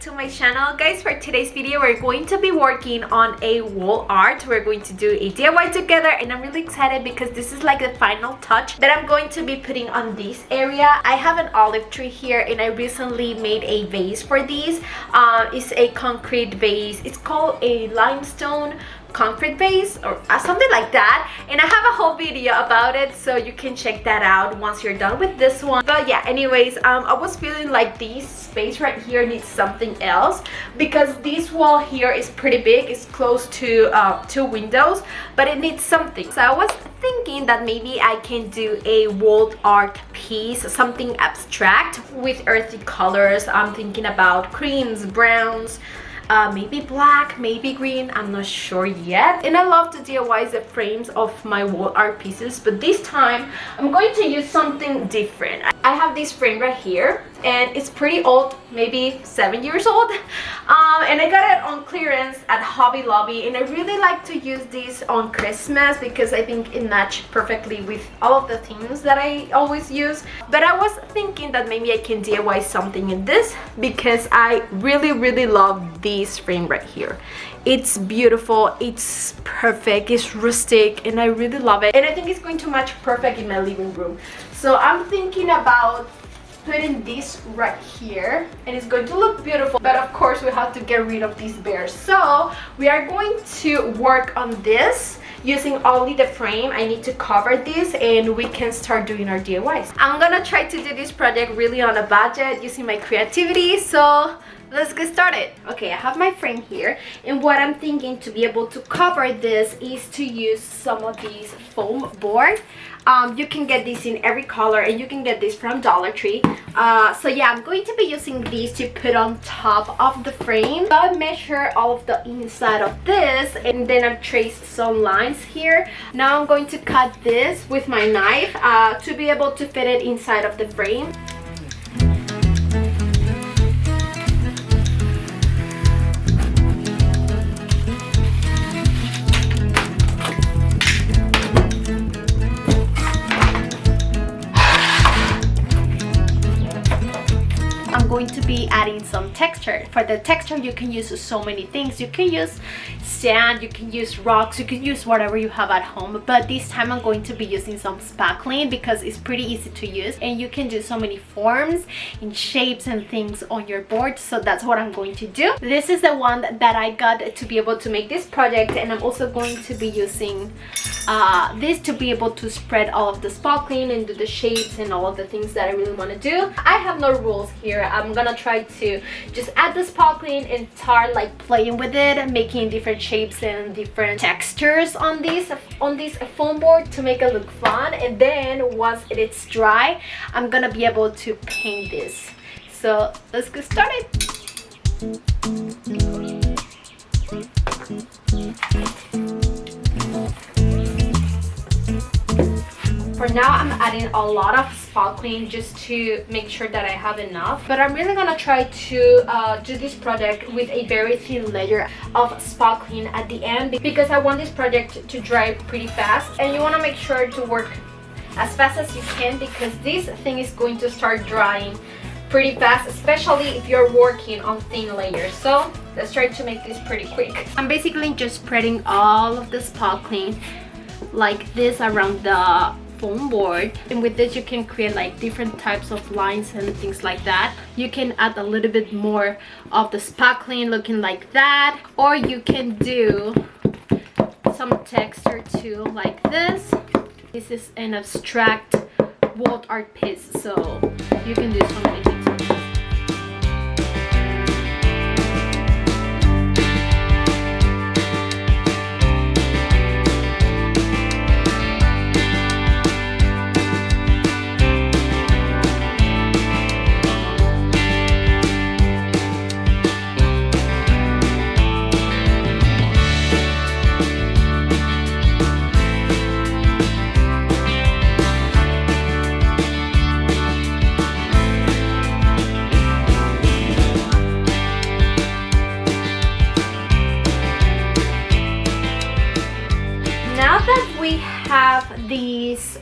to my channel. Guys, for today's video we're going to be working on a wall art. We're going to do a DIY together and I'm really excited because this is like the final touch that I'm going to be putting on this area. I have an olive tree here and I recently made a vase for these. It's a concrete vase. It's called a limestone concrete vase or something like that, and I have a whole video about it, so you can check that out once you're done with this one. But yeah, anyways, I was feeling like this space right here needs something else because this wall here is pretty big. It's close to 2 windows, but it needs something. So I was thinking that maybe I can do a wall art piece, something abstract with earthy colors. I'm thinking about creams, browns, maybe black, maybe green, I'm not sure yet. And I love to DIY the frames of my wall art pieces, but this time I'm going to use something different. I have this frame right here and it's pretty old, maybe 7 years old, and I got it on clearance at Hobby Lobby, and I really like to use this on Christmas because I think it matches perfectly with all of the themes that I always use. But I was thinking that maybe I can DIY something in this because I really love this frame right here. It's beautiful, it's perfect, it's rustic, and I really love it, and I think it's going to match perfect in my living room. So I'm thinking about putting this right here and it's going to look beautiful, but of course we have to get rid of these bears. So we are going to work on this using only the frame. I need to cover this and we can start doing our DIYs. I'm gonna try to do this project really on a budget using my creativity, so let's get started. Okay, I have my frame here, and what I'm thinking to be able to cover this is to use some of these foam board. You can get this in every color and you can get this from Dollar Tree. So yeah, I'm going to be using these to put on top of the frame. I measure all of the inside of this and then I've traced some lines here. Now I'm going to cut this with my knife to be able to fit it inside of the frame. Going to be adding some texture. For the texture you can use so many things. You can use sand, you can use rocks, you can use whatever you have at home, but this time I'm going to be using some spackling because it's pretty easy to use and you can do so many forms and shapes and things on your board. So that's what I'm going to do. This is the one that I got to be able to make this project, and I'm also going to be using this to be able to spread all of the spackling and do the shapes and all of the things that I really want to do. I have no rules here. I'm gonna try to just add the spackling and start like playing with it, making different shapes and different textures on this foam board to make it look fun. And then once it's dry, I'm gonna be able to paint this. So let's get started. For now, I'm adding a lot of spackling just to make sure that I have enough. But I'm really gonna try to do this project with a very thin layer of spackling at the end because I want this project to dry pretty fast. And you wanna make sure to work as fast as you can because this thing is going to start drying pretty fast, especially if you're working on thin layers. So let's try to make this pretty quick. I'm basically just spreading all of the spackling like this around the foam board, and with this you can create like different types of lines and things like that. You can add a little bit more of the spackling looking like that, or you can do some texture too like this. This is an abstract wall art piece, so you can do so many things with this. Have these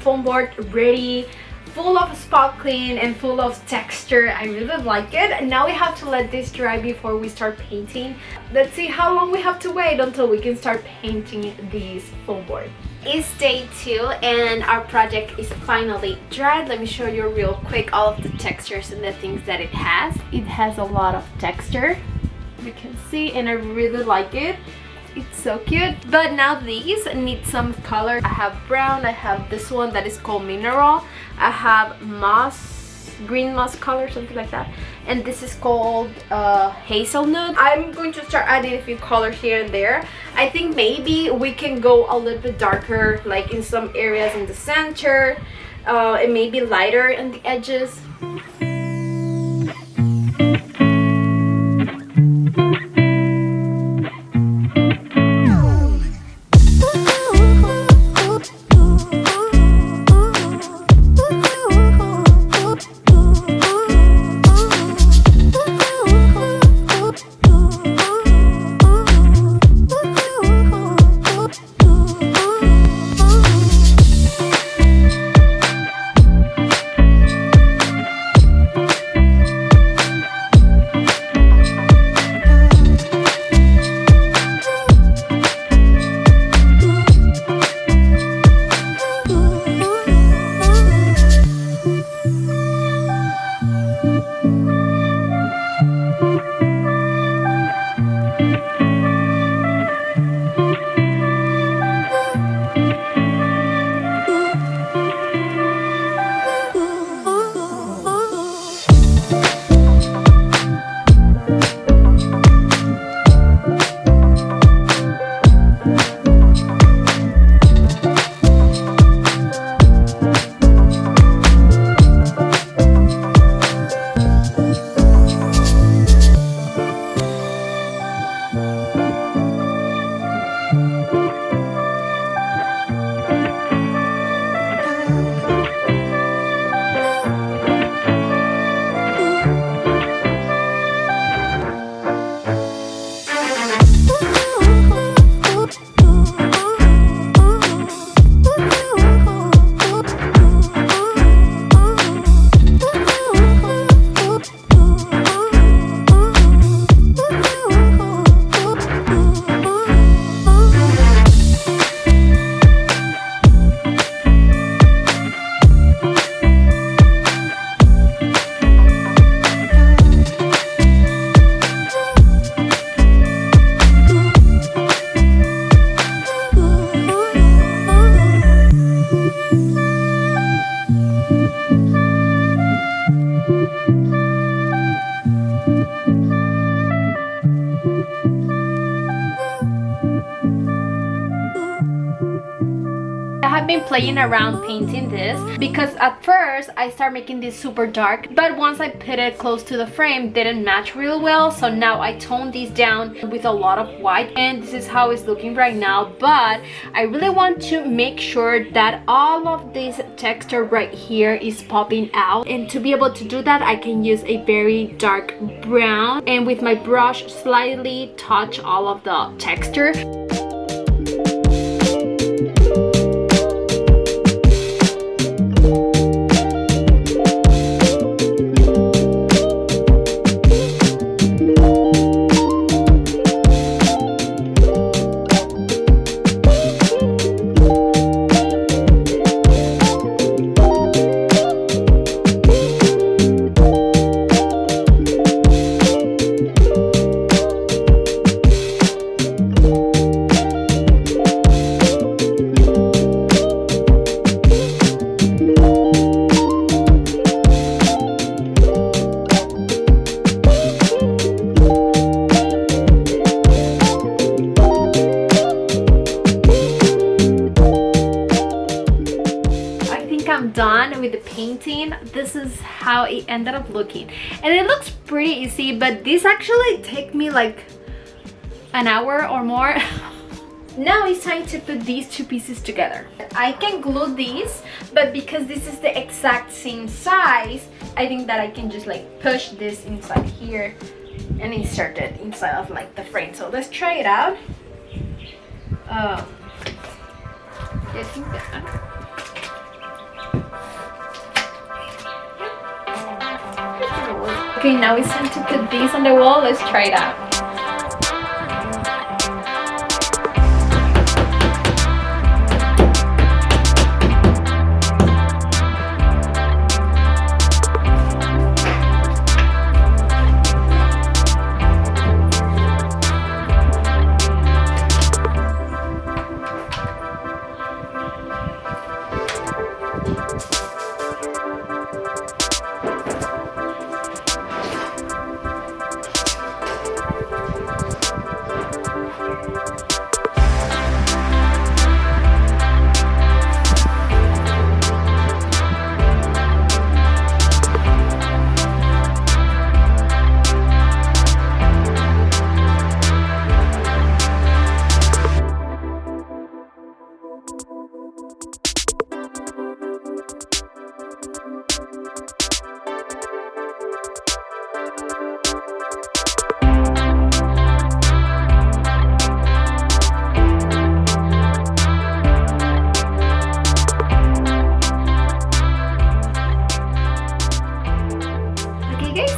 foam board ready full of sparkling and full of texture. I really like it. Now we have to let this dry before we start painting. Let's see how long we have to wait until we can start painting this foam board. It's day 2 and our project is finally dried. Let me show you real quick all of the textures and the things that it has. It has a lot of texture, you can see, and I really like it. It's so cute. But now these need some color. I have brown, I have this one that is called mineral, I have moss, green moss color, something like that, and this is called hazelnut. I'm going to start adding a few colors here and there. I think maybe we can go a little bit darker, like in some areas in the center, and maybe lighter in the edges. I've been playing around painting this because at first I started making this super dark, but once I put it close to the frame didn't match real well, so now I toned these down with a lot of white, and this is how it's looking right now. But I really want to make sure that all of this texture right here is popping out, and to be able to do that I can use a very dark brown and with my brush slightly touch all of the texture. I'm done with the painting. This is how it ended up looking, and it looks pretty easy, but this actually took me like an hour or more. Now it's time to put these two pieces together. I can glue these, but because this is the exact same size, I think that I can just like push this inside here and insert it inside of like the frame. So let's try it out. I think that Okay, now it's time to put this on the wall. Let's try it out.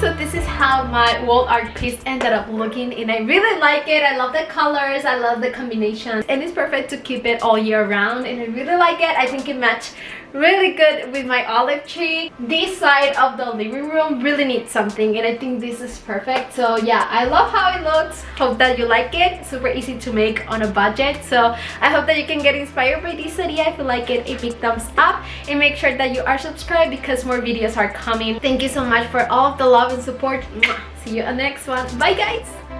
So this is how my wall art piece ended up looking, and I really like it. I love the colors, I love the combinations, and it's perfect to keep it all year round, and I really like it. I think it matched really good with my olive tree. This side of the living room really needs something, and I think this is perfect. So yeah, I love how it looks. Hope that you like it. Super easy to make on a budget, so I hope that you can get inspired by this idea. If you like it, a big thumbs up, and make sure that you are subscribed because more videos are coming. Thank you so much for all of the love and support. See you on the next one. Bye guys.